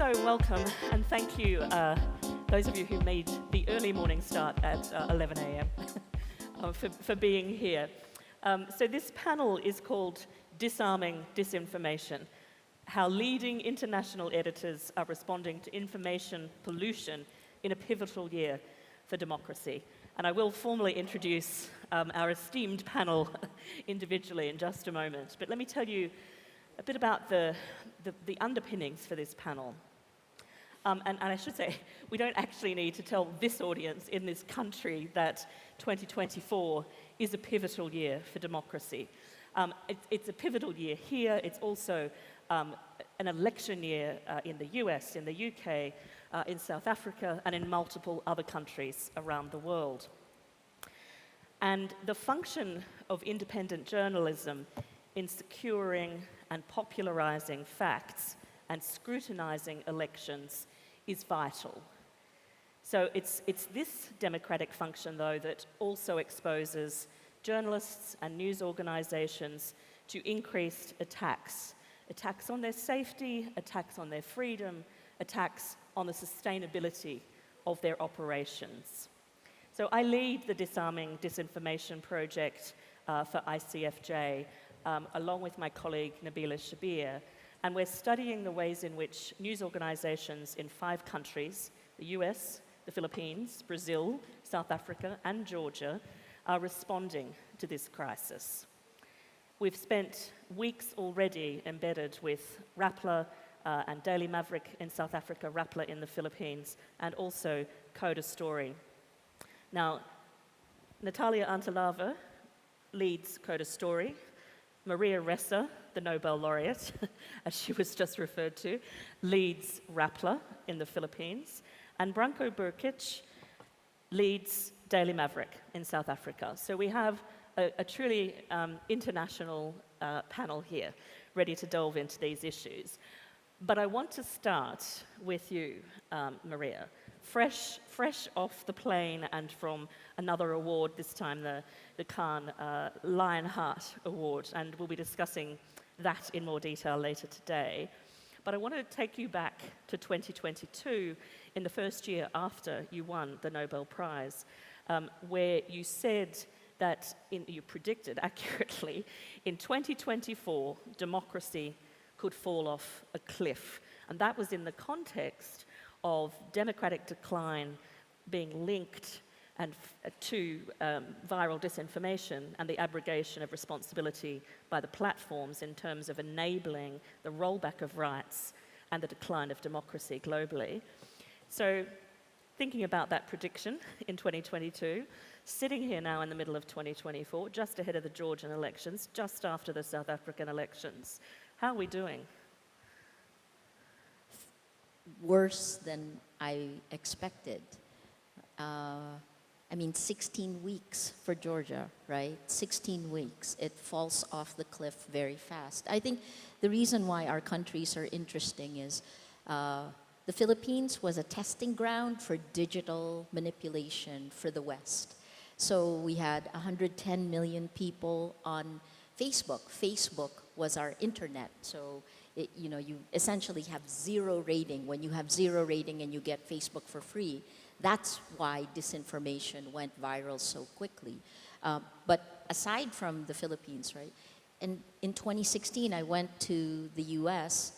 So welcome and thank you, those of you who made the early morning start at 11 a.m. for being here. So this panel is called Disarming Disinformation, how leading international editors are responding to information pollution in a pivotal year for democracy. And I will formally introduce our esteemed panel individually in just a moment. But let me tell you a bit about the underpinnings for this panel. And I should say, we don't actually need to tell this audience in this country that 2024 is a pivotal year for democracy. It's a pivotal year here. It's also an election year in the US, in the UK, in South Africa, and in multiple other countries around the world. And the function of independent journalism in securing and popularizing facts and scrutinizing elections is vital. So it's this democratic function, though, that also exposes journalists and news organizations to increased attacks on their safety, attacks on their freedom, attacks on the sustainability of their operations. So I lead the Disarming Disinformation project for ICFJ, along with my colleague Nabila Shabir, and we're studying the ways in which news organizations in 5 countries, the US, the Philippines, Brazil, South Africa, and Georgia, are responding to this crisis. We've spent weeks already embedded with Rappler and Daily Maverick in South Africa, Rappler in the Philippines, and also Coda Story. Now, Natalia Antelava leads Coda Story. Maria Ressa, the Nobel laureate, as she was just referred to, leads Rappler in the Philippines. And Branko Brkic leads Daily Maverick in South Africa. So we have a truly international panel here, ready to delve into these issues. But I want to start with you, Maria. Fresh off the plane and from another award, this time the Cannes Lionheart Award, and we'll be discussing that in more detail later today. But I want to take you back to 2022, in the first year after you won the Nobel Prize, where you said that, you predicted accurately, in 2024, democracy could fall off a cliff. And that was in the context of democratic decline being linked to viral disinformation and the abrogation of responsibility by the platforms in terms of enabling the rollback of rights and the decline of democracy globally. So, thinking about that prediction in 2022, sitting here now in the middle of 2024, just ahead of the Georgian elections, just after the South African elections, how are we doing? Worse than I expected. 16 weeks for Georgia, right? 16 weeks. It falls off the cliff very fast. I think the reason why our countries are interesting is the Philippines was a testing ground for digital manipulation for the West. So we had 110 million people on Facebook. Facebook was our internet. So you essentially have 0 rating. When you have 0 rating and you get Facebook for free, that's why disinformation went viral so quickly. But aside from the Philippines, right? And in 2016, I went to the US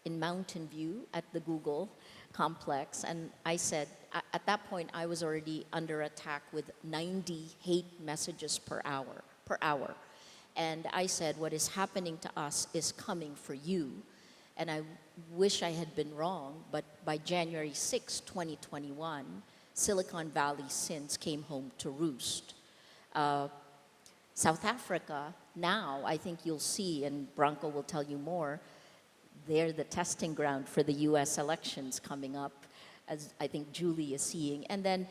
in Mountain View at the Google complex, and I said, at that point, I was already under attack with 90 hate messages per hour. And I said, what is happening to us is coming for you. And I wish I had been wrong, but by January 6, 2021, Silicon Valley sins came home to roost. South Africa, now, I think you'll see, and Branko will tell you more, they're the testing ground for the US elections coming up, as I think Julie is seeing. And then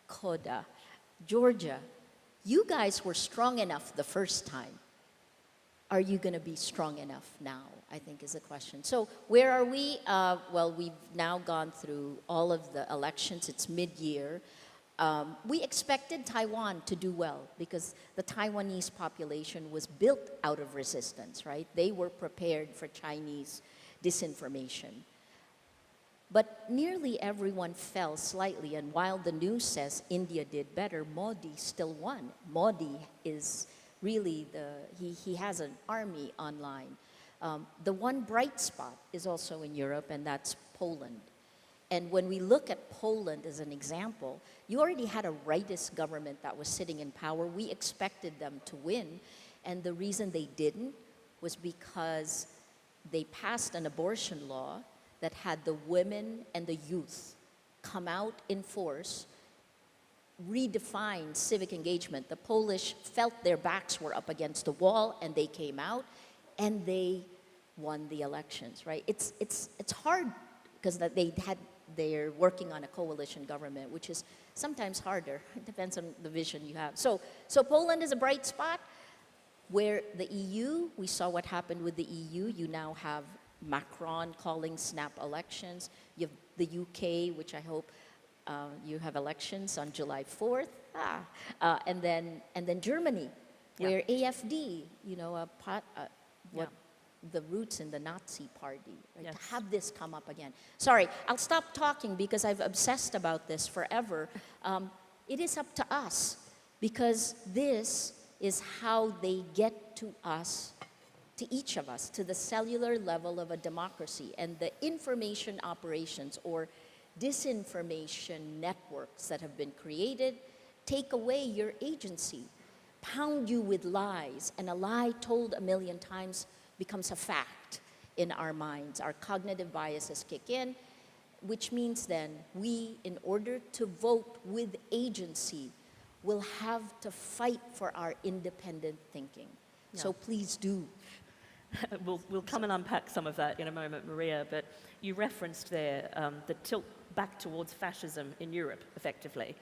Coda, Georgia, you guys were strong enough the first time. Are you going to be strong enough now, I think is the question. So where are we? Well, we've now gone through all of the elections. It's mid-year. We expected Taiwan to do well because the Taiwanese population was built out of resistance, right? They were prepared for Chinese disinformation. But nearly everyone fell slightly, and while the news says India did better, Modi still won. Modi is really he has an army online. The one bright spot is also in Europe, and that's Poland. And when we look at Poland as an example, you already had a rightist government that was sitting in power. We expected them to win, and the reason they didn't was because they passed an abortion law that had the women and the youth come out in force, redefine civic engagement. The Polish felt their backs were up against the wall, and they came out, and they won the elections, right? It's hard because they're working on a coalition government, which is sometimes harder. It depends on the vision you have. So Poland is a bright spot. Where the EU, we saw what happened with the EU. You now have Macron calling snap elections. You have the UK, which I hope you have elections on July 4th. And then Germany, where AfD, the roots in the Nazi party, right? Yes. To have this come up again. Sorry, I'll stop talking because I've obsessed about this forever. It is up to us because this is how they get to us, to each of us, to the cellular level of a democracy. And the information operations or disinformation networks that have been created take away your agency, pound you with lies, and a lie told a million times becomes a fact in our minds. Our cognitive biases kick in, which means then we, in order to vote with agency, will have to fight for our independent thinking. Yeah. So please do. We'll come and unpack some of that in a moment, Maria, but you referenced there the tilt back towards fascism in Europe, effectively.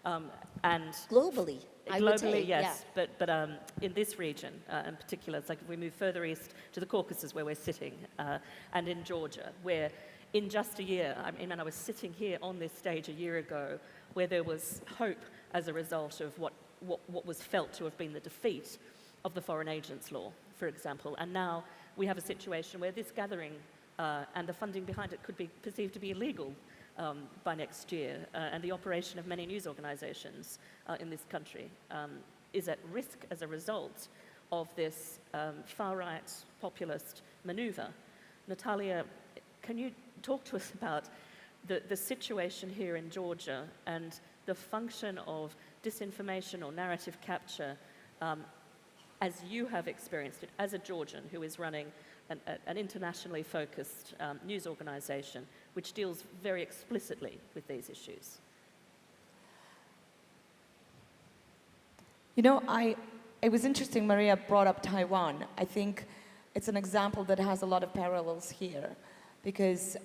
And globally, I would say, yes, yeah. but in this region in particular, it's like if we move further east to the Caucasus where we're sitting, and in Georgia, where in just a year, I was sitting here on this stage a year ago, where there was hope as a result of what was felt to have been the defeat of the Foreign Agents Law, for example. And now we have a situation where this gathering and the funding behind it could be perceived to be illegal by next year, and the operation of many news organizations in this country is at risk as a result of this far-right populist maneuver. Natalia, can you talk to us about the situation here in Georgia and the function of disinformation or narrative capture as you have experienced it as a Georgian who is running an internationally focused news organization which deals very explicitly with these issues? You know, it was interesting Maria brought up Taiwan. I think it's an example that has a lot of parallels here because,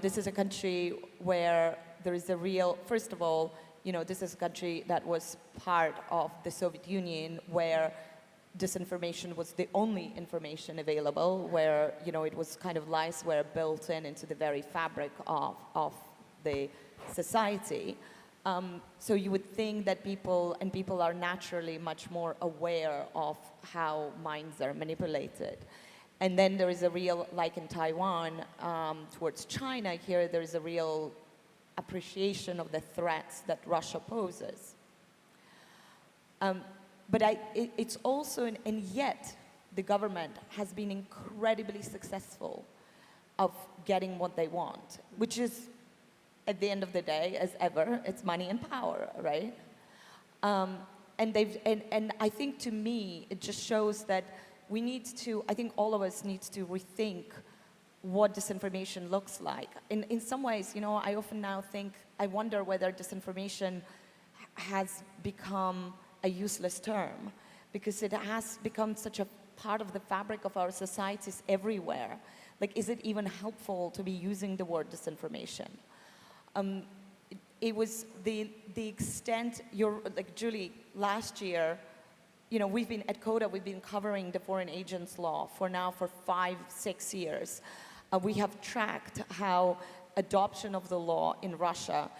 this is a country where there is a real, first of all, this is a country that was part of the Soviet Union where disinformation was the only information available, where, it was kind of lies were built into the very fabric of the society. So you would think that people are naturally much more aware of how minds are manipulated. And then there is a real, like in Taiwan, towards China, here there is a real appreciation of the threats that Russia poses. But it's also, and yet the government has been incredibly successful of getting what they want, which is, at the end of the day, as ever, it's money and power, right? And I think to me, it just shows that we need to, I think all of us need to rethink what disinformation looks like. In some ways, I often now think, I wonder whether disinformation has become a useless term because it has become such a part of the fabric of our societies everywhere. Like, is it even helpful to be using the word disinformation? It was the extent, like Julie, last year, we've been at CODA, we've been covering the Foreign Agents Law for 5-6 years. We have tracked how adoption of the law in Russia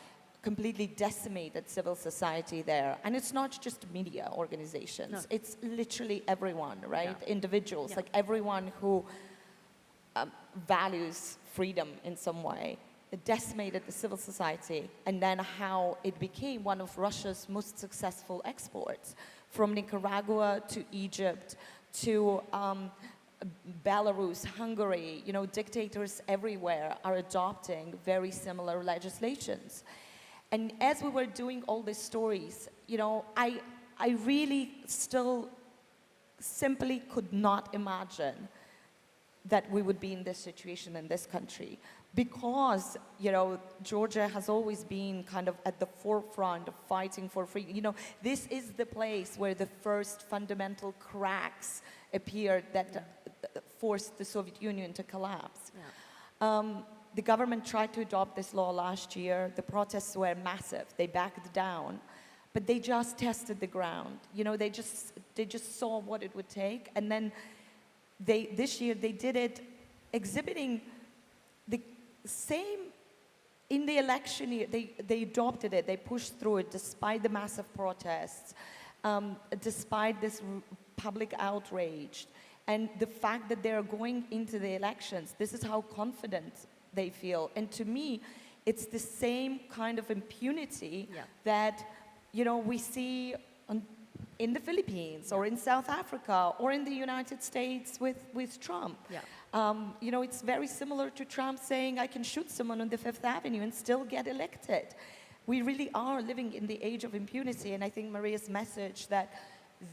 completely decimated civil society there. And it's not just media organizations, no. It's literally everyone, right? Yeah. Individuals, like everyone who values freedom in some way. It decimated the civil society, and then how it became one of Russia's most successful exports, from Nicaragua to Egypt to Belarus, Hungary. You know, dictators everywhere are adopting very similar legislations. And as we were doing all these stories, you know, I really still simply could not imagine that we would be in this situation in this country, because, you know, Georgia has always been kind of at the forefront of fighting for freedom. You know, this is the place where the first fundamental cracks appeared that forced the Soviet Union to collapse. Yeah. The government tried to adopt this law last year. The protests were massive. They backed down, but they just tested the ground. You know, they just saw what it would take, and then this year they did it, exhibiting the same in the election year. They adopted it. They pushed through it despite the massive protests, despite this public outrage, and the fact that they're going into the elections. This is how confident they feel. And to me, it's the same kind of impunity that, you know, we see in the Philippines or in South Africa or in the United States with Trump. Yeah. You know, it's very similar to Trump saying, I can shoot someone on the Fifth Avenue and still get elected. We really are living in the age of impunity, and I think Maria's message that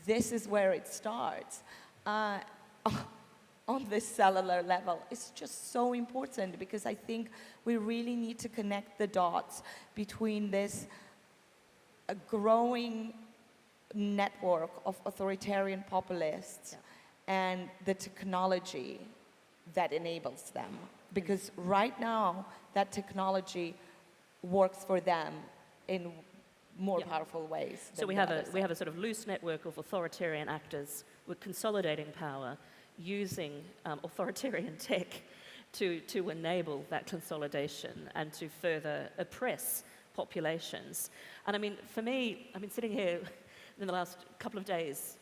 this is where it starts on this cellular level is just so important, because I think we really need to connect the dots between this growing network of authoritarian populists and the technology that enables them. Because right now, that technology works for them in more powerful ways. So we have a sort of loose network of authoritarian actors with consolidating power, using authoritarian tech to enable that consolidation and to further oppress populations. And I mean, for me, I've been sitting here in the last couple of days,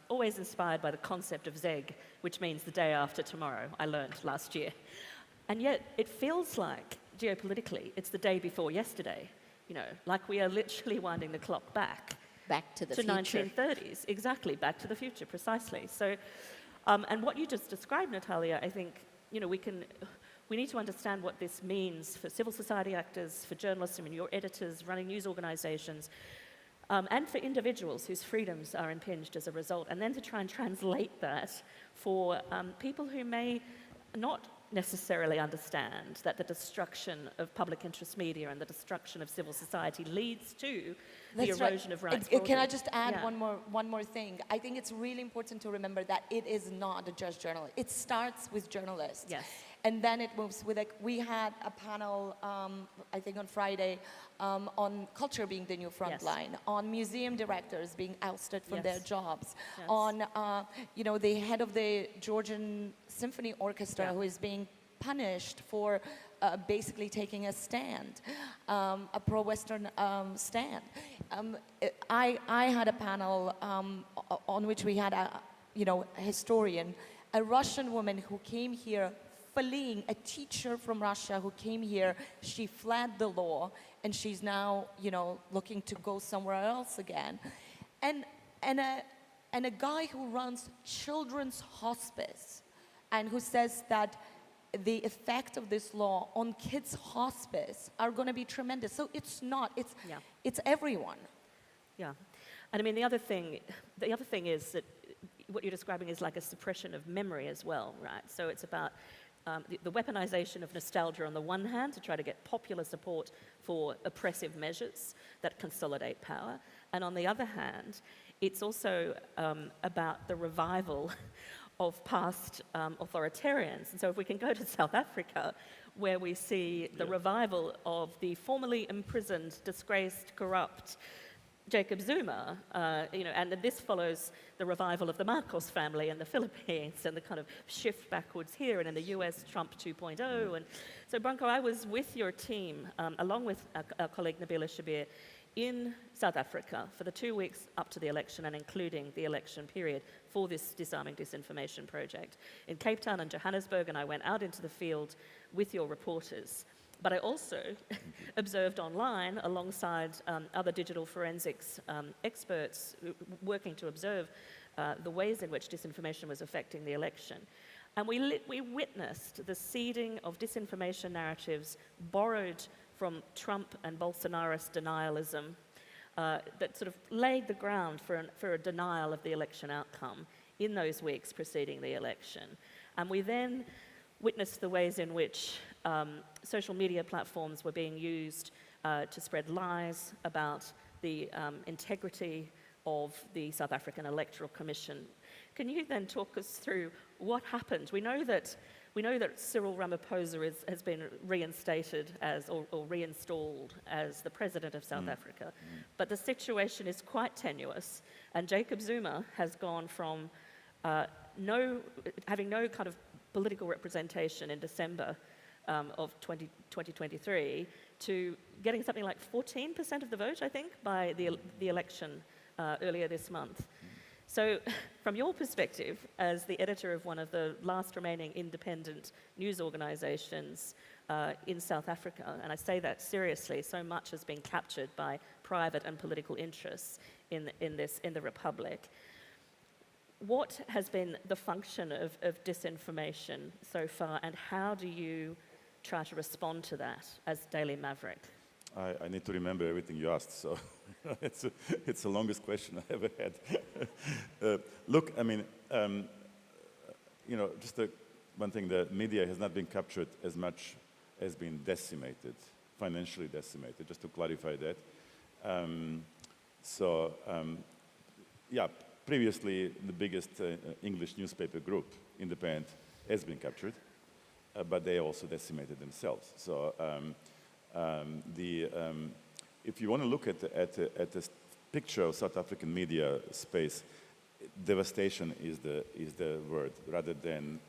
always inspired by the concept of Zeg, which means the day after tomorrow, I learned last year. And yet it feels like, geopolitically, it's the day before yesterday, you know, like we are literally winding the clock back. Back to the future. 1930s, exactly, back to the future, precisely. So, and what you just described, Natalia, I think, you know, we need to understand what this means for civil society actors, for journalists, I mean, your editors, running news organizations, and for individuals whose freedoms are impinged as a result, and then to try and translate that for people who may not necessarily understand that the destruction of public interest media and the destruction of civil society leads to the erosion of rights. Can I just add one more thing? I think it's really important to remember that it is not just journalists. It starts with journalists. Yes. And then it moves with, like, we had a panel, I think on Friday, on culture being the new front line, on museum directors being ousted from their jobs, on, you know, the head of the Georgian Symphony Orchestra who is being punished for basically taking a stand, a pro-Western stand. I had a panel on which we had a, you know, a historian, a Russian woman who came here fleeing, a teacher from Russia who came here. She fled the law, and she's now, you know, looking to go somewhere else again. And a guy who runs children's hospice, and who says that the effect of this law on kids' hospice are going to be tremendous. So it's not, it's everyone. Yeah, and I mean, the other thing is that what you're describing is like a suppression of memory as well, right? So it's about the weaponization of nostalgia on the one hand to try to get popular support for oppressive measures that consolidate power, and on the other hand, it's also about the revival of past authoritarians. And so if we can go to South Africa, where we see the revival of the formerly imprisoned, disgraced, corrupt Jacob Zuma, you know, and this follows the revival of the Marcos family in the Philippines and the kind of shift backwards here, and in the US, Trump 2.0. And so, Branko, I was with your team, along with our colleague Nabila Shabir, in South Africa for the 2 weeks up to the election and including the election period for this Disarming Disinformation project in Cape Town and Johannesburg, and I went out into the field with your reporters. But I also observed online alongside other digital forensics experts working to observe the ways in which disinformation was affecting the election. And we witnessed the seeding of disinformation narratives borrowed from Trump and Bolsonaro's denialism that sort of laid the ground for a denial of the election outcome in those weeks preceding the election. And we then witnessed the ways in which social media platforms were being used to spread lies about the integrity of the South African Electoral Commission. Can you then talk us through what happened? We know that Cyril Ramaphosa has been reinstated as, or reinstalled as the president of South Africa, but the situation is quite tenuous, and Jacob Zuma has gone from having no kind of political representation in December of 2023 to getting something like 14% of the vote, I think, by the election earlier this month. So from your perspective, as the editor of one of the last remaining independent news organizations in South Africa, and I say that seriously, so much has been captured by private and political interests in the Republic. What has been the function of disinformation so far, and how do you try to respond to that as Daily Maverick? I need to remember everything you asked, so it's the longest question I ever had. Look, I mean, just one thing, the media has not been captured as much as been decimated, financially decimated, just to clarify that. Yeah, previously the biggest English newspaper group, Independent, has been captured, but they also decimated themselves. So if you want to look at the picture of South African media space, devastation is the word rather than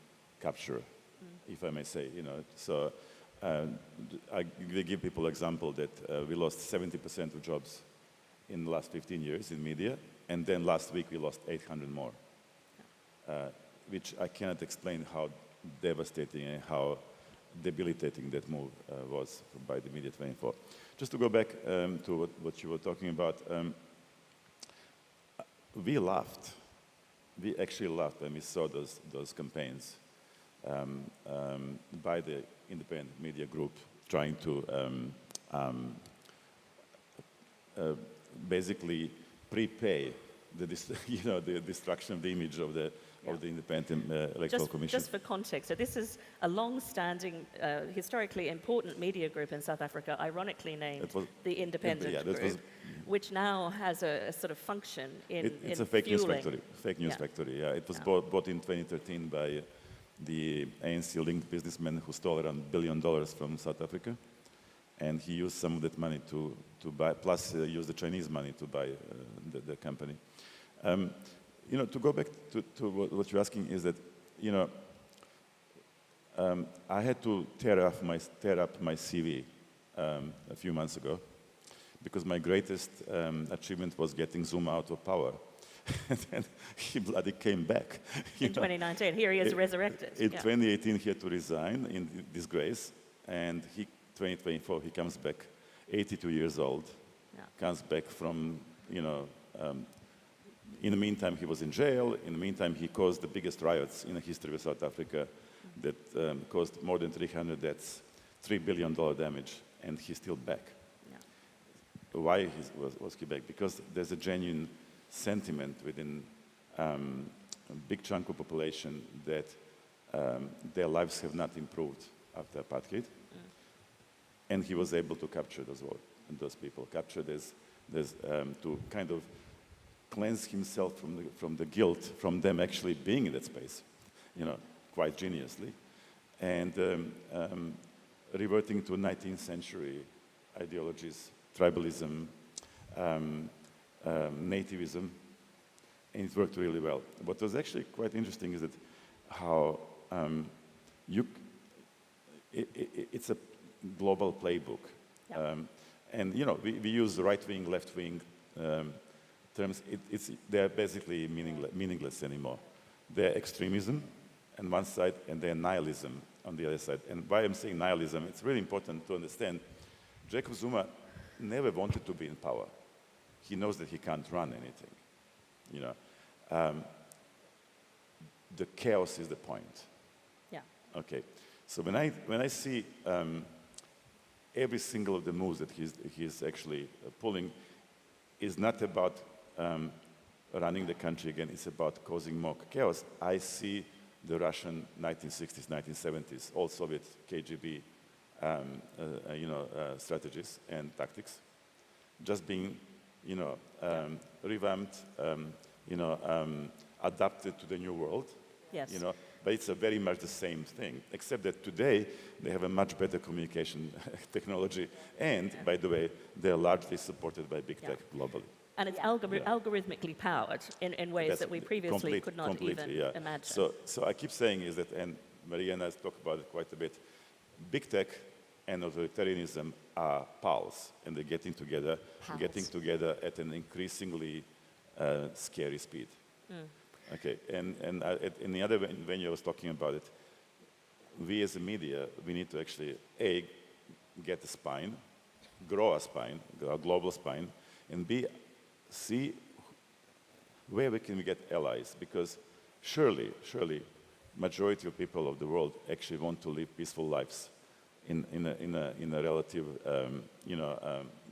capture, if I may say. So I give people example that we lost 70% of jobs in the last 15 years in media, and then last week we lost 800 more, which I cannot explain how devastating and how debilitating that move was by the Media 24. Just to go back to what you were talking about, we laughed. We actually laughed when we saw those campaigns by the independent media group trying to basically prepay the destruction of the image of the Independent Electoral Commission. Just for context, so this is a long-standing, historically important media group in South Africa, ironically named the Independent Group, which now has a sort of function in It's a fake news fueling. factory. Fake news factory. Yeah, it was bought in 2013 by the ANC-linked businessman who stole around $1 billion from South Africa, and he used some of that money to buy, plus used the Chinese money to buy the company. To go back to what you're asking is that, I had to tear up my CV a few months ago because my greatest achievement was getting Zuma out of power. And then he bloody came back. In 2019, here he is resurrected. In 2018, he had to resign in disgrace, and 2024, he comes back, 82 years old, comes back from, in the meantime, he was in jail. In the meantime, he caused the biggest riots in the history of South Africa that caused more than 300 deaths, $3 billion damage, and he's still back. Yeah. Why was he back? Because there's a genuine sentiment within a big chunk of population that their lives have not improved after apartheid. And he was able to capture those people, capture this to kind of cleanse himself from the guilt from them actually being in that space, quite geniusly, and reverting to 19th century ideologies, tribalism, nativism, and it worked really well. What was actually quite interesting is that how it's a global playbook. And we use right-wing, left-wing terms. They're basically meaningless anymore. They're extremism on one side, and they're nihilism on the other side. And why I'm saying nihilism, it's really important to understand. Jacob Zuma never wanted to be in power. He knows that he can't run anything. The chaos is the point. Yeah. Okay. So when I see every single of the moves that he's actually pulling is not about running the country again, it's about causing more chaos. I see the Russian 1960s, 1970s, all Soviet KGB strategies and tactics just being revamped, adapted to the new world. Yes. But it's a very much the same thing, except that today they have a much better communication technology, and by the way, they're largely supported by big tech globally. And it's algorithmically powered in ways that we previously could not even imagine. So I keep saying is that, and Maria and I talk about it quite a bit, big tech and authoritarianism are pals, and they're getting together at an increasingly scary speed. Okay, and in the other venue I was talking about it, we as a media, we need to actually, A, get a spine, grow a spine, a global spine, and B, see where we can get allies, because surely, majority of people of the world actually want to live peaceful lives in a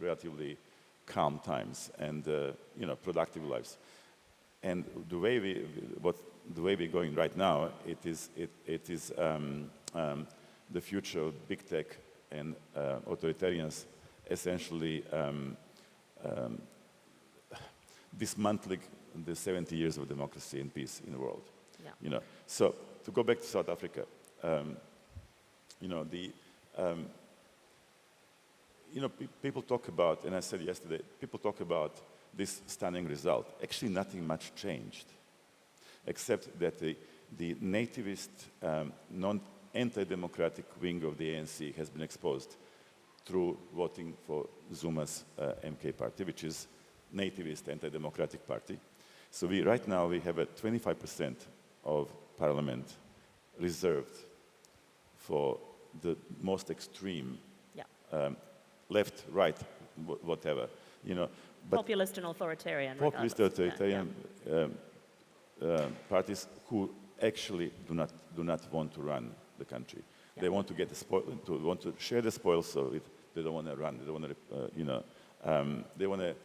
relatively calm times and productive lives. And the way we're going right now, it is the future of big tech and authoritarians essentially dismantling the 70 years of democracy and peace in the world. Yeah. So to go back to South Africa, people talk about, and I said yesterday, people talk about this stunning result. Actually, nothing much changed, except that the nativist, anti-democratic wing of the ANC has been exposed through voting for Zuma's MK party, which is nativist anti-democratic party. So right now we have a 25% of parliament reserved for the most extreme, left, right, whatever, But populist and authoritarian. Populist authoritarian parties who actually do not want to run the country. Yeah. They want to get want to share the spoils, so they don't want to run. They don't want to, they want to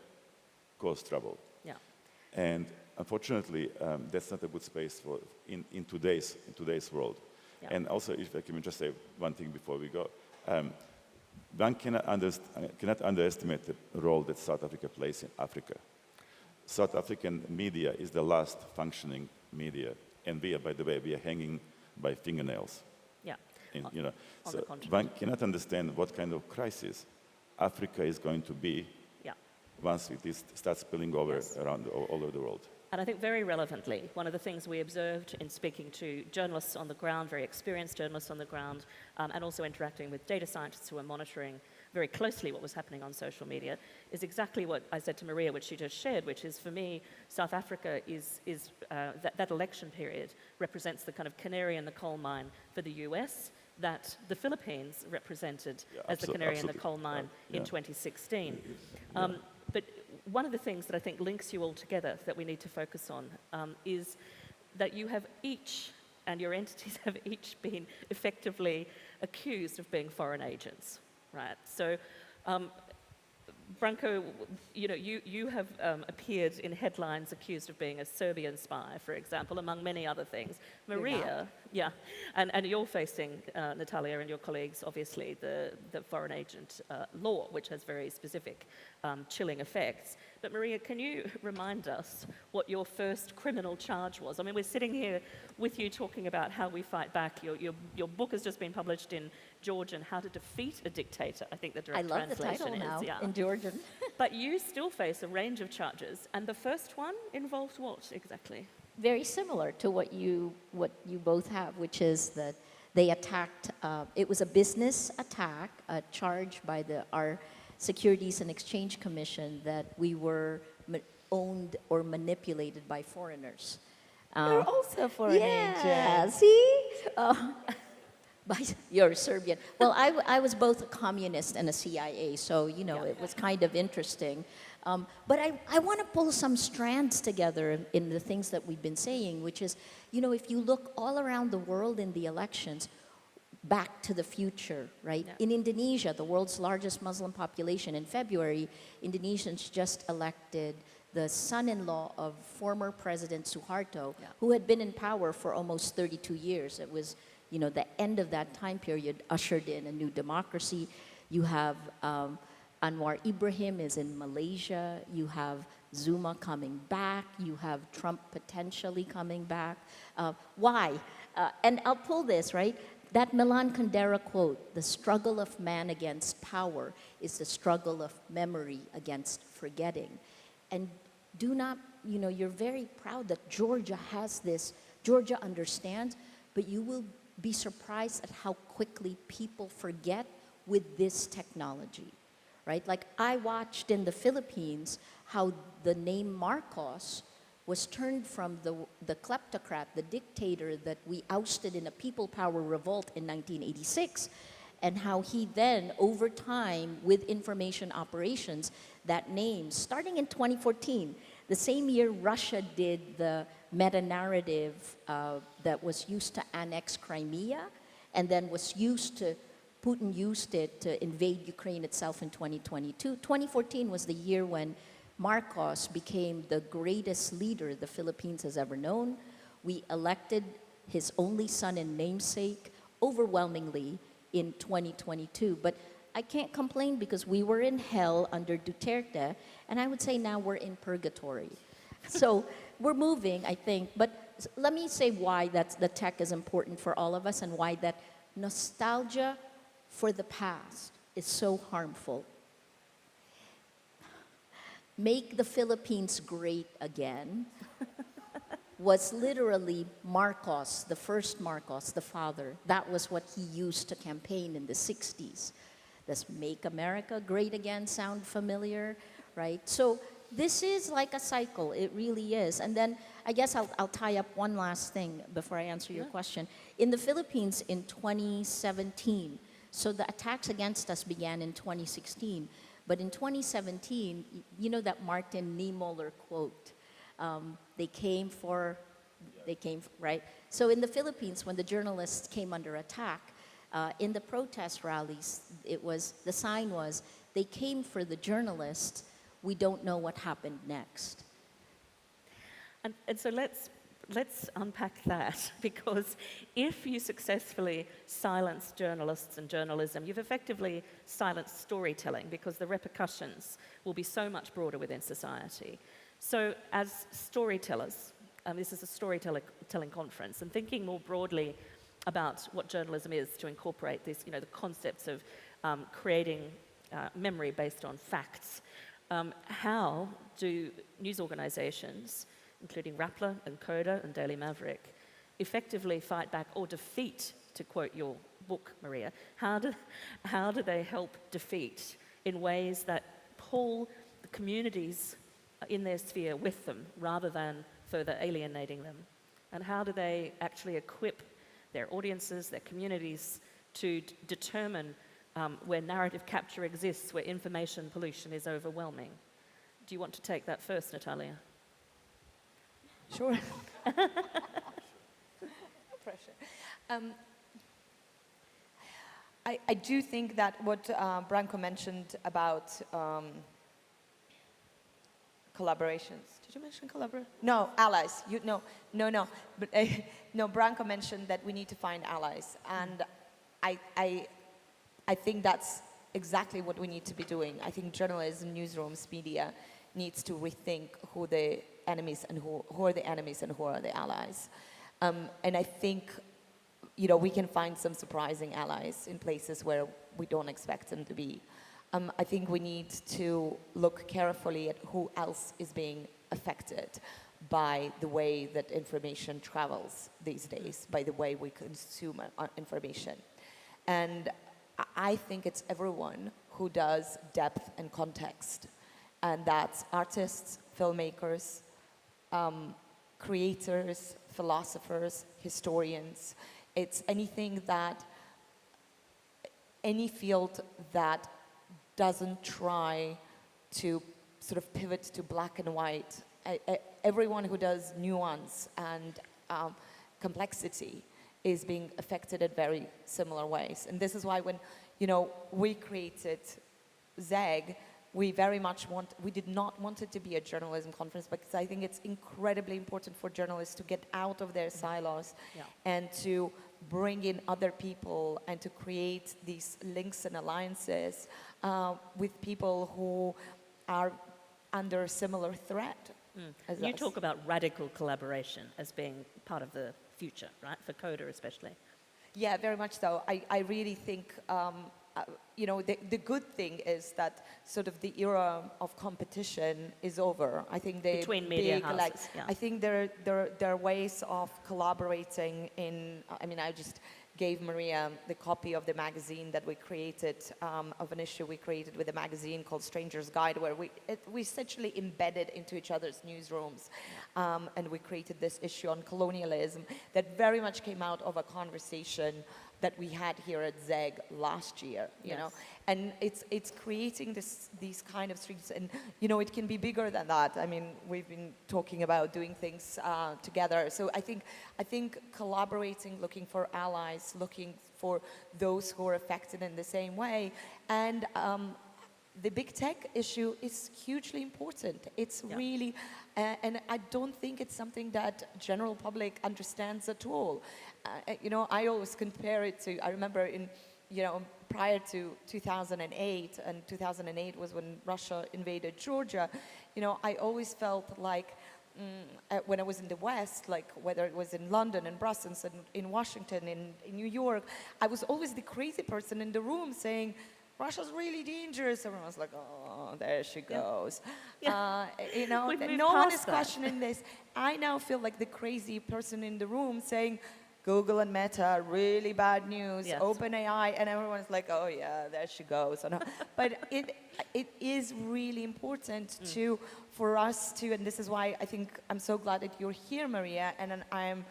cause trouble. Yeah. And unfortunately, that's not a good space for in today's world. Yeah. And also, if I can just say one thing before we go. One cannot underestimate the role that South Africa plays in Africa. South African media is the last functioning media, and by the way, we are hanging by fingernails. Yeah. So one cannot understand what kind of crisis Africa is going to be once it starts spilling over around all over the world. And I think very relevantly, one of the things we observed in speaking to journalists on the ground, very experienced journalists on the ground, and also interacting with data scientists who are monitoring very closely what was happening on social media, is exactly what I said to Maria, which she just shared, which is, for me, South Africa is that election period represents the kind of canary in the coal mine for the US that the Philippines represented as the canary in the coal mine in 2016. But one of the things that I think links you all together that we need to focus on is that you have each, and your entities have each been effectively accused of being foreign agents, right? So, Branko, you have appeared in headlines accused of being a Serbian spy, for example, among many other things. Maria, and you're facing, Natalia and your colleagues, obviously, the foreign agent law, which has very specific chilling effects. But Maria, can you remind us what your first criminal charge was? I mean, we're sitting here with you talking about how we fight back. Your book has just been published in Georgian, How to Defeat a Dictator, I think the direct translation is. I love the title now, in Georgian. But you still face a range of charges, and the first one involved what exactly? Very similar to what you both have, which is that they attacked, it was a business attack, a charge by our Securities and Exchange Commission that we were owned or manipulated by foreigners. You're also a foreign agent. Yeah, see? You're Serbian. Well, I was both a communist and a CIA, so, you know, it was kind of interesting. But I want to pull some strands together in the things that we've been saying, which is, you know, if you look all around the world in the elections, back to the future, right? Yeah. In Indonesia, the world's largest Muslim population, in February, Indonesians just elected the son-in-law of former President Suharto, who had been in power for almost 32 years. It was, you know, the end of that time period ushered in a new democracy. You have Anwar Ibrahim is in Malaysia. You have Zuma coming back. You have Trump potentially coming back. Why? And I'll pull this, right? That Milan Kundera quote, the struggle of man against power is the struggle of memory against forgetting. And do not, you know, you're very proud that Georgia has this. Georgia understands, but you will be surprised at how quickly people forget with this technology, right? Like I watched in the Philippines how the name Marcos was turned from the kleptocrat, the dictator that we ousted in a people power revolt in 1986, and how he then, over time, with information operations, that name, starting in 2014, the same year Russia did the meta-narrative that was used to annex Crimea, and then Putin used it to invade Ukraine itself in 2022. 2014 was the year when Marcos became the greatest leader the Philippines has ever known. We elected his only son and namesake overwhelmingly in 2022. But I can't complain because we were in hell under Duterte, and I would say now we're in purgatory. So we're moving, I think. But let me say why the tech is important for all of us and why that nostalgia for the past is so harmful. Make the Philippines great again was literally Marcos, the first Marcos, the father. That was what he used to campaign in the 60s. Does Make America Great Again sound familiar, right? So this is like a cycle, it really is. And then I guess I'll tie up one last thing before I answer your question. In the Philippines in 2017, so the attacks against us began in 2016, but in 2017, you know that Martin Niemöller quote, right? So in the Philippines, when the journalists came under attack, in the protest rallies, the sign was, they came for the journalists, we don't know what happened next. And so let's unpack that, because if you successfully silence journalists and journalism, you've effectively silenced storytelling, because the repercussions will be so much broader within society. So as storytellers, this is a storytelling conference, and thinking more broadly about what journalism is to incorporate this, you know, the concepts of creating memory based on facts. How do news organizations, including Rappler and Coda and Daily Maverick, effectively fight back or defeat, to quote your book, Maria, how do they help defeat in ways that pull the communities in their sphere with them rather than further alienating them? And how do they actually equip their audiences, their communities, to determine where narrative capture exists, where information pollution is overwhelming? Do you want to take that first, Natalia? Sure. Pressure. I do think that what Branko mentioned about collaborations. Did you mention collaboration? No, allies. No. But, no, Branko mentioned that we need to find allies. And I think that's exactly what we need to be doing. I think journalism, newsrooms, media needs to rethink who the enemies and who are the enemies and who are the allies. And I think, you know, we can find some surprising allies in places where we don't expect them to be. I think we need to look carefully at who else is being affected by the way that information travels these days, by the way we consume information. And I think it's everyone who does depth and context. And that's artists, filmmakers, creators, philosophers, historians. It's anything that, any field that doesn't try to sort of pivot to black and white. Everyone who does nuance and complexity is being affected in very similar ways. And this is why when, we created ZEG, we did not want it to be a journalism conference, because I think it's incredibly important for journalists to get out of their silos and to bring in other people and to create these links and alliances with people who are under similar threat. As You us. talk about radical collaboration as being part of the future, right? For Coda especially. Yeah, very much so. I really think, the good thing is that sort of the era of competition is over. I think Between media houses, yeah. I think there are ways of collaborating I just gave Maria the copy of the magazine that we created, of an issue we created with a magazine called Stranger's Guide, where we essentially embedded into each other's newsrooms. And we created this issue on colonialism that very much came out of a conversation that we had here at ZEG last year, you know, and it's creating these kind of streams, and it can be bigger than that. I mean, we've been talking about doing things together. So I think collaborating, looking for allies, looking for those who are affected in the same way, and the big tech issue is hugely important. It's really, and I don't think it's something that general public understands at all. I always compare it to, I remember prior to 2008, and 2008 was when Russia invaded Georgia, I always felt like when I was in the West, like whether it was in London and Brussels and in Washington, in New York, I was always the crazy person in the room saying, Russia's really dangerous. Everyone was like, oh, there she goes. No one is questioning this. I now feel like the crazy person in the room saying, Google and Meta, really bad news, OpenAI, and everyone's like, oh yeah, there she goes. But it is really important for us to, and this is why I think I'm so glad that you're here, Maria, and I'm,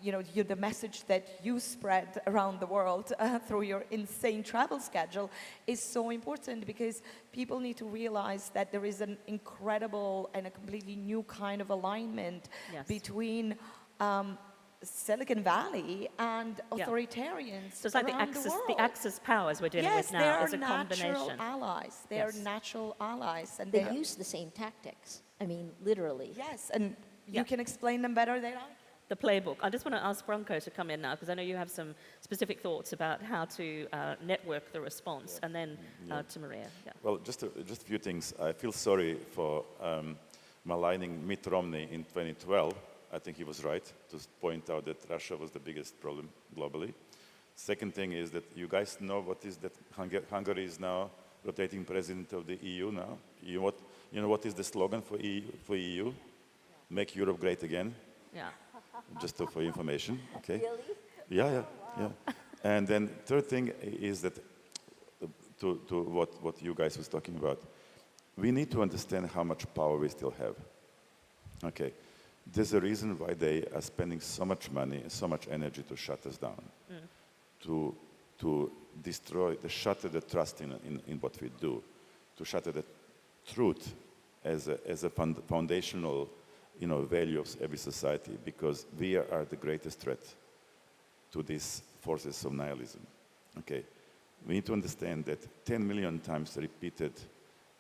the message that you spread around the world through your insane travel schedule is so important, because people need to realize that there is an incredible and a completely new kind of alignment between Silicon Valley and authoritarians. So it's like the Axis powers we're dealing with now as a combination. Yes, they are natural allies. They are natural allies. And they use the same tactics. I mean, literally. Yes, and you can explain them better than I. The playbook. I just want to ask Branko to come in now, because I know you have some specific thoughts about how to network the response, and then to Maria. Yeah. Well, just a few things. I feel sorry for maligning Mitt Romney in 2012. I think he was right to point out that Russia was the biggest problem globally. Second thing is that you guys know what is that Hungary is now rotating president of the EU now. You know what is the slogan for EU? Make Europe great again. Yeah. Just for information, okay? Really? Yeah. And then third thing is that to what you guys was talking about, we need to understand how much power we still have. Okay. There's a reason why they are spending so much money and so much energy to shut us down, to destroy, to shatter the trust in what we do, to shatter the truth as a foundational, value of every society, because we are the greatest threat to these forces of nihilism. Okay, we need to understand that 10 million times repeated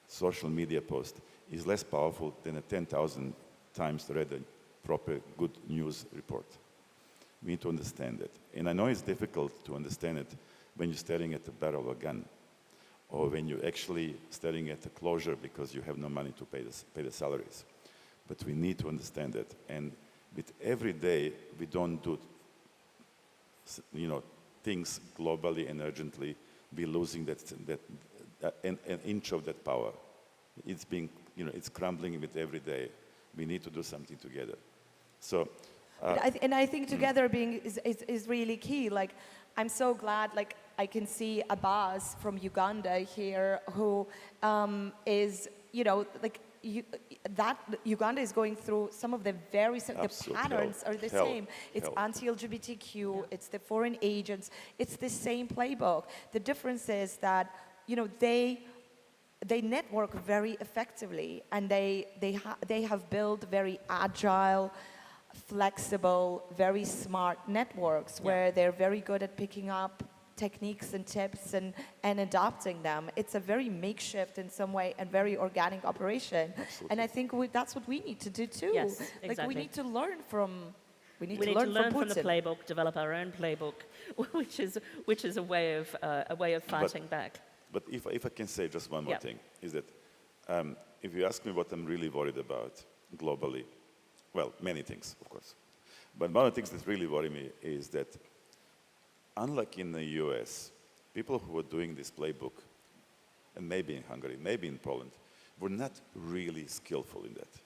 social media post is less powerful than a 10,000 times read a proper good news report. We need to understand that. And I know it's difficult to understand it when you're staring at the barrel of a gun, or when you're actually staring at a closure because you have no money to pay the salaries. But we need to understand that. And with every day we don't do things globally and urgently, we're losing an inch of that power. It's being, it's crumbling with every day. We need to do something together. So, I think together being is really key. Like, I'm so glad. Like, I can see Abbas from Uganda here, who is, like, that Uganda is going through some of the very the patterns are the same. It's anti-LGBTQ, it's the foreign agents, it's the same playbook. The difference is that, they network very effectively, and they have built very agile, flexible, very smart networks where they're very good at picking up techniques and tips and adopting them. It's a very makeshift in some way and very organic operation. Absolutely. And I think that's what we need to do too. Yes, Like exactly. we need to learn from We need to learn from the Putin. playbook, develop our own playbook, which is a way of fighting back. But if I can say just one more Yeah. thing, is that if you ask me what I'm really worried about globally, well, many things, of course. But one of the things that really worry me is that unlike in the US, people who were doing this playbook, and maybe in Hungary, maybe in Poland, were not really skillful in that.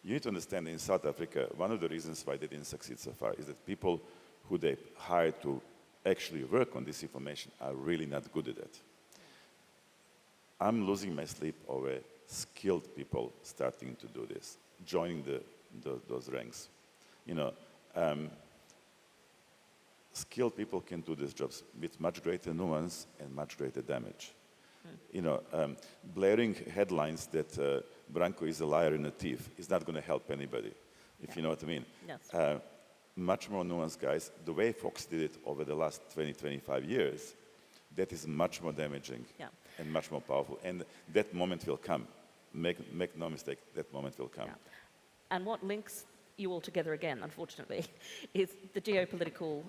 You need to understand in South Africa, one of the reasons why they didn't succeed so far is that people who they hired to actually work on this information are really not good at that. I'm losing my sleep over skilled people starting to do this, joining those ranks. Skilled people can do these jobs with much greater nuance and much greater damage. Blaring headlines that Branko is a liar and a thief is not going to help anybody, if you know what I mean. Yes. Much more nuanced, guys. The way Fox did it over the last 20, 25 years, that is much more damaging and much more powerful. And that moment will come. Make no mistake, that moment will come. Yeah. And what links you all together again, unfortunately, is the geopolitical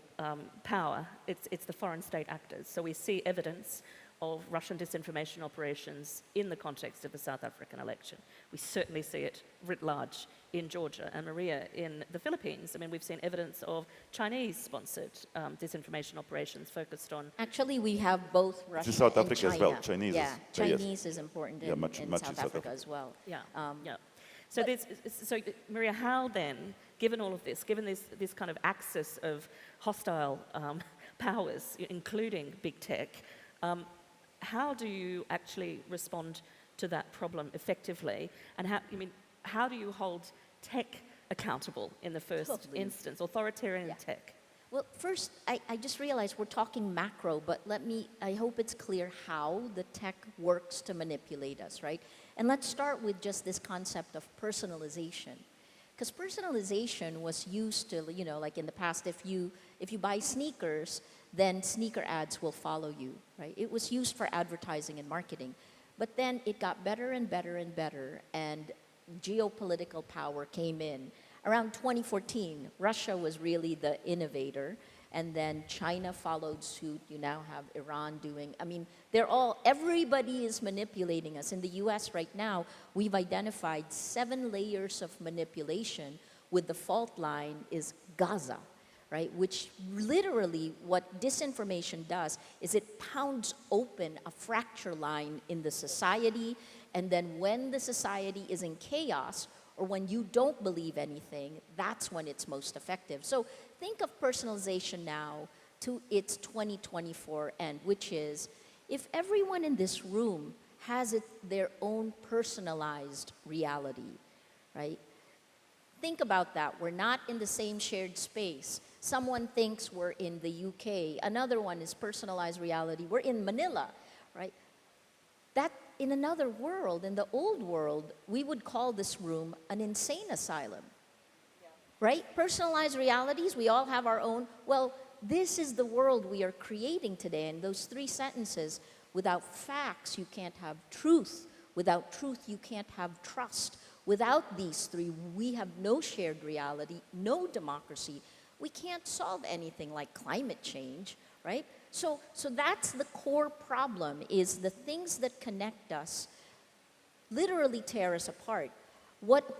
power. It's the foreign state actors. So we see evidence of Russian disinformation operations in the context of the South African election. We certainly see it writ large in Georgia, and Maria, in the Philippines. I mean, we've seen evidence of Chinese-sponsored disinformation operations focused on... Actually, we have both Russia South and Africa China. as well. Chinese Yeah, is, yes. Chinese is important Yeah, in, much in in South South Africa Africa. as well. Yeah, yeah. So, Maria, how then, given all of this, given this kind of axis of hostile powers, including big tech, how do you actually respond to that problem effectively? And how do you hold tech accountable in the first instance, authoritarian tech? Well, first, I just realized we're talking macro, but I hope it's clear how the tech works to manipulate us, right? And let's start with just this concept of personalization. Because personalization was used to, like in the past, if you buy sneakers, then sneaker ads will follow you, right? It was used for advertising and marketing. But then it got better and better and better, and geopolitical power came in. Around 2014, Russia was really the innovator, and then China followed suit. You now have Iran doing, everybody is manipulating us. In the US right now, we've identified 7 layers of manipulation, with the fault line is Gaza, right? Which literally, what disinformation does is it pounds open a fracture line in the society, and then when the society is in chaos, or when you don't believe anything, that's when it's most effective. So think of personalization now to its 2024 end, which is, if everyone in this room has their own personalized reality, right? Think about that. We're not in the same shared space. Someone thinks we're in the UK. Another one is personalized reality. We're in Manila, right? That, in another world, in the old world, we would call this room an insane asylum, right? Personalized realities, we all have our own. Well, this is the world we are creating today. And those 3 sentences: without facts, you can't have truth. Without truth, you can't have trust. Without these 3, we have no shared reality, no democracy. We can't solve anything like climate change, right? So that's the core problem, is the things that connect us literally tear us apart.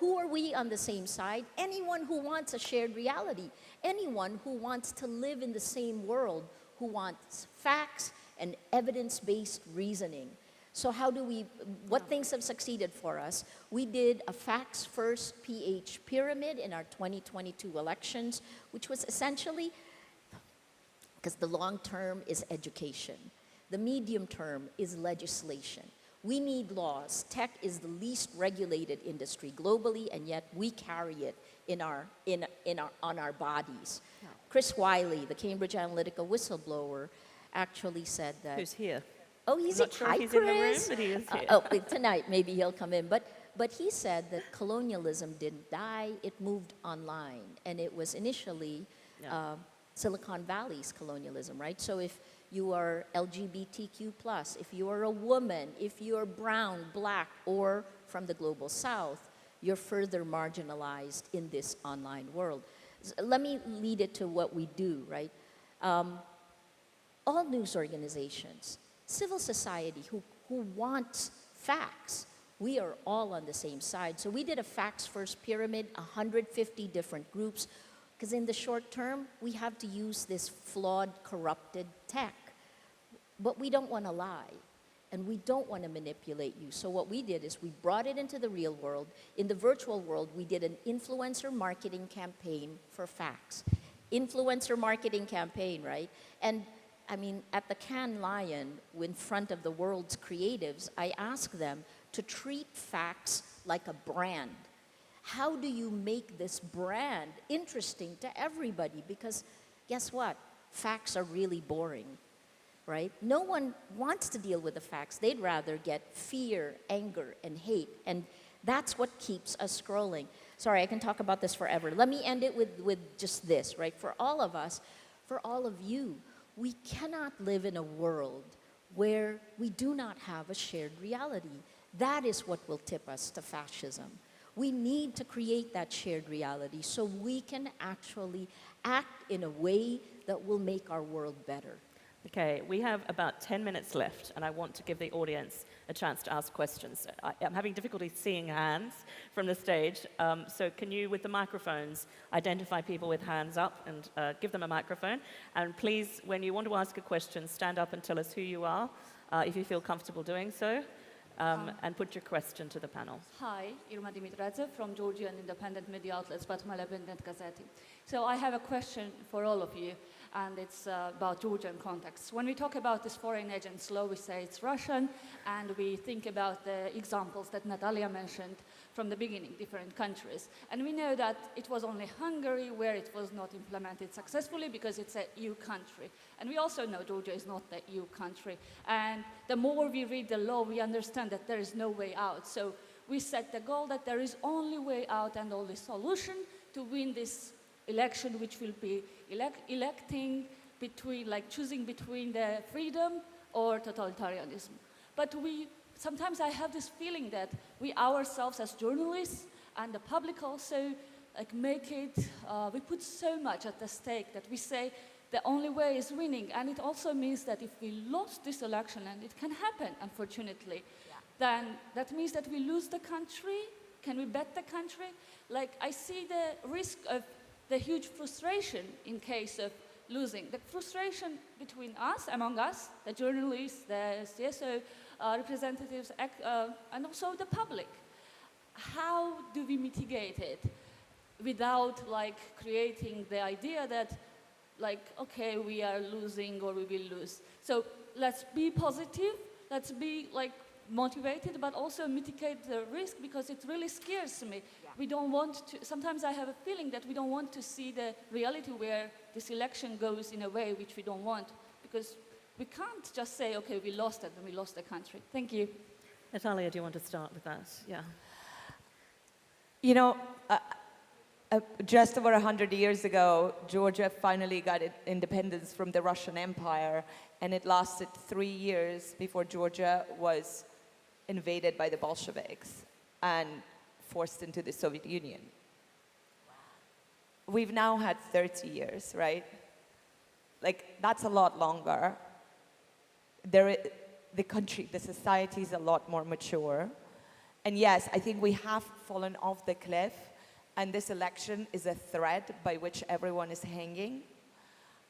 Who are we on the same side? Anyone who wants a shared reality. Anyone who wants to live in the same world, who wants facts and evidence-based reasoning. So what things have succeeded for us? We did a facts-first PH pyramid in our 2022 elections, which was essentially because the long term is education. The medium term is legislation. We need laws. Tech is the least regulated industry globally, and yet we carry it on our bodies. Yeah. Chris Wiley, the Cambridge Analytica whistleblower, actually said that. Who's here? Oh, he's I'm not sure Hi, he's Chris. in the room, but he is here. Tonight maybe he'll come in. But he said that colonialism didn't die; it moved online, and it was initially Silicon Valley's colonialism, right? So if you are LGBTQ+, if you are a woman, if you're brown, black, or from the global south, you're further marginalized in this online world. Let me lead it to what we do, right? All news organizations, civil society who wants facts, we are all on the same side. So we did a facts-first pyramid, 150 different groups, because in the short term, we have to use this flawed, corrupted tech. But we don't want to lie, and we don't want to manipulate you. So what we did is we brought it into the real world. In the virtual world, we did an influencer marketing campaign for facts. Influencer marketing campaign, right? And I mean, at the Cannes Lion, in front of the world's creatives, I asked them to treat facts like a brand. How do you make this brand interesting to everybody? Because guess what? Facts are really boring, right? No one wants to deal with the facts. They'd rather get fear, anger, and hate. And that's what keeps us scrolling. Sorry, I can talk about this forever. Let me end it with just this, right? For all of us, for all of you, we cannot live in a world where we do not have a shared reality. That is what will tip us to fascism. We need to create that shared reality so we can actually act in a way that will make our world better. Okay, we have about 10 minutes left, and I want to give the audience a chance to ask questions. I'm having difficulty seeing hands from the stage, so can you, with the microphones, identify people with hands up and give them a microphone? And please, when you want to ask a question, stand up and tell us who you are, if you feel comfortable doing so, and put your question to the panel. Hi, Irma Dimitradze from Georgian independent media outlets, Batmale Bendet Gazeti. So I have a question for all of you, and it's about Georgian context. When we talk about this foreign agents law, we say it's Russian, and we think about the examples that Natalia mentioned from the beginning, different countries. And we know that it was only Hungary where it was not implemented successfully because it's a EU country. And we also know Georgia is not the EU country. And the more we read the law, we understand that there is no way out. So we set the goal that there is only way out and only solution to win this election, which will be electing between, like choosing between the freedom or totalitarianism. But sometimes I have this feeling that we ourselves as journalists and the public also make it, we put so much at the stake that we say the only way is winning. And it also means that if we lost this election, and it can happen, unfortunately, then that means that we lose the country. Can we bet the country? Like, I see the risk of the huge frustration in case of losing. The frustration between us, among us, the journalists, the CSO representatives, and also the public. How do we mitigate it without creating the idea that okay, we are losing or we will lose? So let's be positive, let's be motivated, but also mitigate the risk, because it really scares me. Yeah. We don't want to, sometimes I have a feeling that we don't want to see the reality where this election goes in a way which we don't want, because we can't just say, okay, we lost it and we lost the country. Thank you. Natalia, do you want to start with that? Yeah. You know, just over 100 years ago, Georgia finally got independence from the Russian Empire, and it lasted 3 years before Georgia was invaded by the Bolsheviks and forced into the Soviet Union. We've now had 30 years, right? That's a lot longer. The country, the society is a lot more mature. And yes, I think we have fallen off the cliff, and this election is a thread by which everyone is hanging.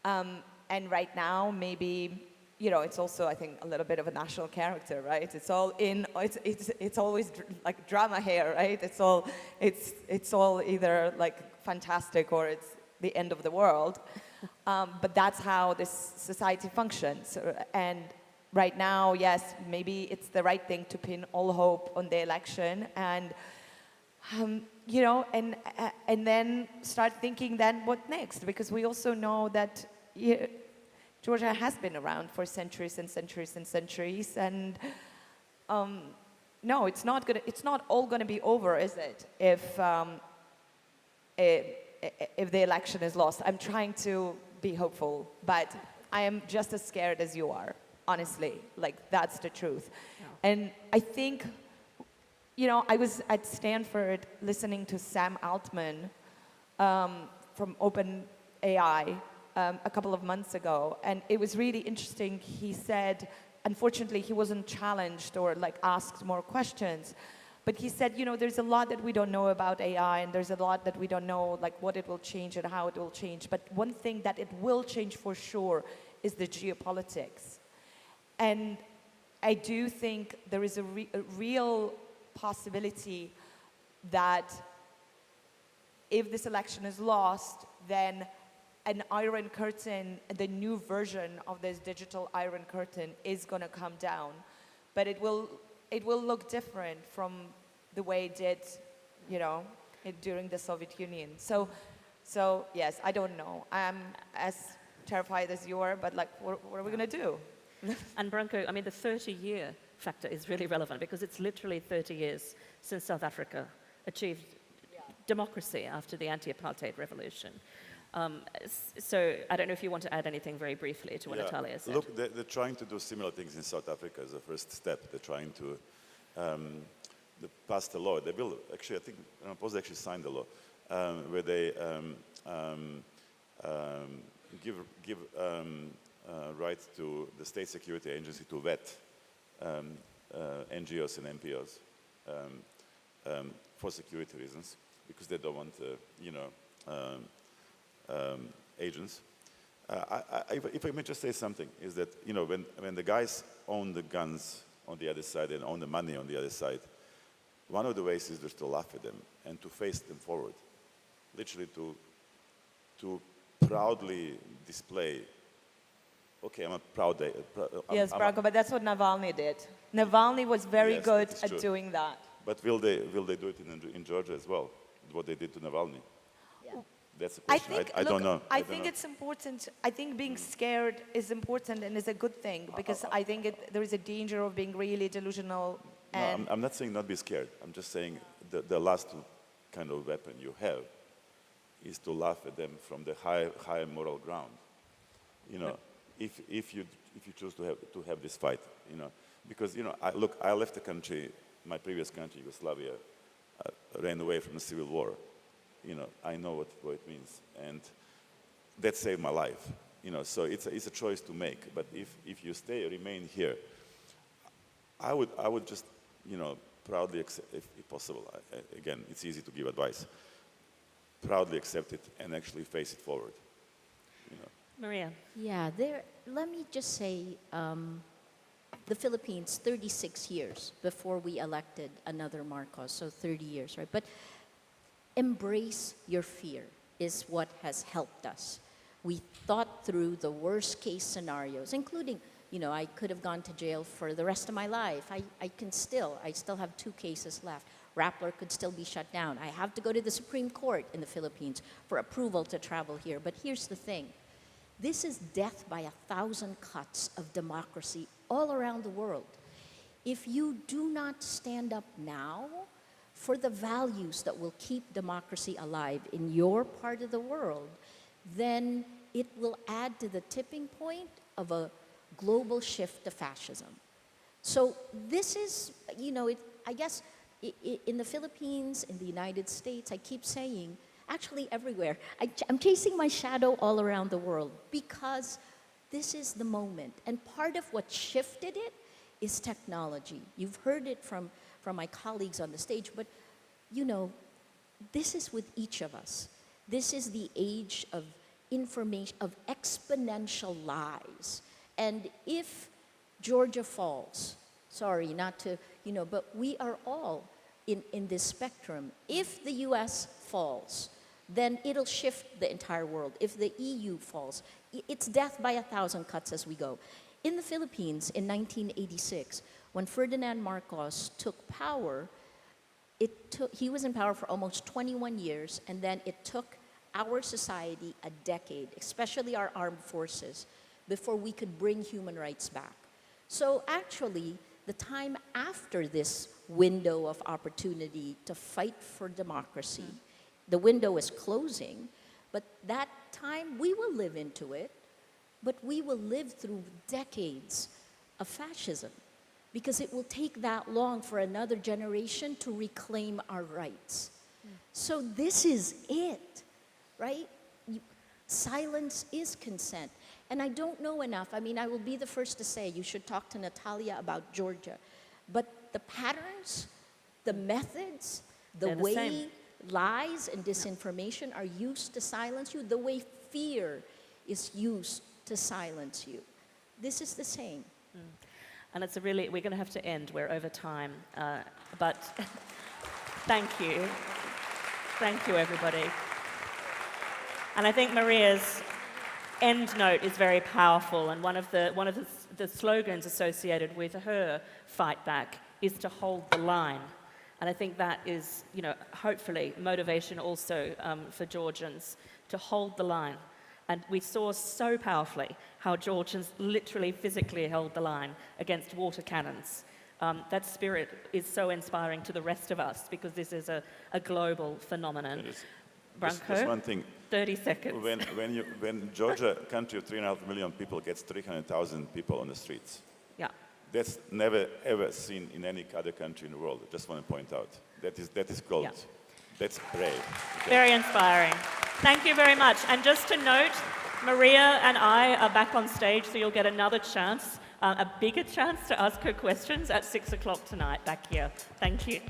And right now, maybe, it's also, I think, a little bit of a national character, right? It's always drama here, right? It's all either fantastic or it's the end of the world. But that's how this society functions. And right now, yes, maybe it's the right thing to pin all hope on the election and, you know, and then start thinking then what next? Because we also know that Georgia has been around for centuries and centuries and centuries, and no, it's not all gonna be over, is it? If the election is lost. I'm trying to be hopeful, but I am just as scared as you are, honestly. Like, that's the truth. Yeah. And I think, you know, I was at Stanford listening to Sam Altman from OpenAI a couple of months ago, and it was really interesting. He said, unfortunately, he wasn't challenged or like asked more questions, but he said, you know, there's a lot that we don't know about AI, and there's a lot that we don't know, like what it will change and how it will change. But one thing that it will change for sure is the geopolitics. And I do think there is a real possibility that if this election is lost, then an Iron Curtain, the new version of this digital Iron Curtain is going to come down. But it will look different from the way it did, you know, during the Soviet Union. So yes, I don't know. I'm as terrified as you are, but like, what are we going to do? And Branko, I mean, the 30-year factor is really relevant because it's literally 30 years since South Africa achieved democracy after the anti-apartheid revolution. So I don't know if you want to add anything very briefly to what Natalia said. Look, they're trying to do similar things in South Africa as a first step. They're trying to pass the law. They will actually, I think, Ramaphosa actually signed the law, where they give rights to the state security agency to vet NGOs and NPOs for security reasons, because they don't want, you know, agents. If I may just say something, is that, you know, when the guys own the guns on the other side and own the money on the other side, one of the ways is just to laugh at them and to face them forward. Literally to proudly display, okay, I'm a proud... yes, Branko, but that's what Navalny did. Navalny was very good at doing that. But will they do it in Georgia as well, what they did to Navalny? That's a question. I don't know. I think it's important. I think being scared is important and is a good thing, because I think there is a danger of being really delusional. No, I'm not saying not be scared. I'm just saying the last kind of weapon you have is to laugh at them from the high moral ground. You know, if you choose to have this fight, you know, because, you know, I left the country, my previous country, Yugoslavia, ran away from the civil war. You know, I know what it means, and that saved my life. You know, so it's a choice to make. But if you remain here, I would just, you know, proudly accept, if possible. Again, it's easy to give advice. Proudly accept it and actually face it forward. You know. Maria. Yeah, let me just say, the Philippines, 36 years before we elected another Marcos, so 30 years, right? But embrace your fear is what has helped us. We thought through the worst case scenarios, including, you know, I could have gone to jail for the rest of my life. I still have 2 cases left. Rappler could still be shut down. I have to go to the Supreme Court in the Philippines for approval to travel here. But here's the thing. This is death by 1,000 cuts of democracy all around the world. If you do not stand up now for the values that will keep democracy alive in your part of the world, then it will add to the tipping point of a global shift to fascism. So this is, you know, I guess in the Philippines, in the United States, I keep saying, actually everywhere, I'm chasing my shadow all around the world, because this is the moment. And part of what shifted it is technology. You've heard it from my colleagues on the stage, but you know, this is with each of us. This is the age of information, of exponential lies. And if Georgia falls, sorry, not to, you know, but we are all in this spectrum. If the US falls, then it'll shift the entire world. If the EU falls, it's death by 1,000 cuts as we go. In the Philippines in 1986, when Ferdinand Marcos took power, he was in power for almost 21 years, and then it took our society a decade, especially our armed forces, before we could bring human rights back. So actually, the time after this window of opportunity to fight for democracy, the window is closing, but that time we will live into it, but we will live through decades of fascism, because it will take that long for another generation to reclaim our rights. So this is it, right? Silence is consent. And I don't know enough. I mean, I will be the first to say you should talk to Natalia about Georgia. But the patterns, the methods, the way same. lies and disinformation are used to silence you, the way fear is used to silence you. This is the same. And it's we're going to have to end. We're over time. But thank you. Thank you, everybody. And I think Maria's end note is very powerful, and one of the slogans associated with her fight back is to hold the line. And I think that is, hopefully motivation also for Georgians to hold the line. And we saw so powerfully how Georgians literally physically held the line against water cannons. That spirit is so inspiring to the rest of us, because this is a global phenomenon. Branko, just one thing. 30 seconds. When Georgia, a country of 3.5 million people, gets 300,000 people on the streets, Yeah. that's never ever seen in any other country in the world. I just want to point out that is gold. Yeah. That's brave. Okay. Very inspiring. Thank you very much. And just to note, Maria and I are back on stage, so you'll get another chance, a bigger chance to ask her questions at 6 o'clock tonight back here. Thank you.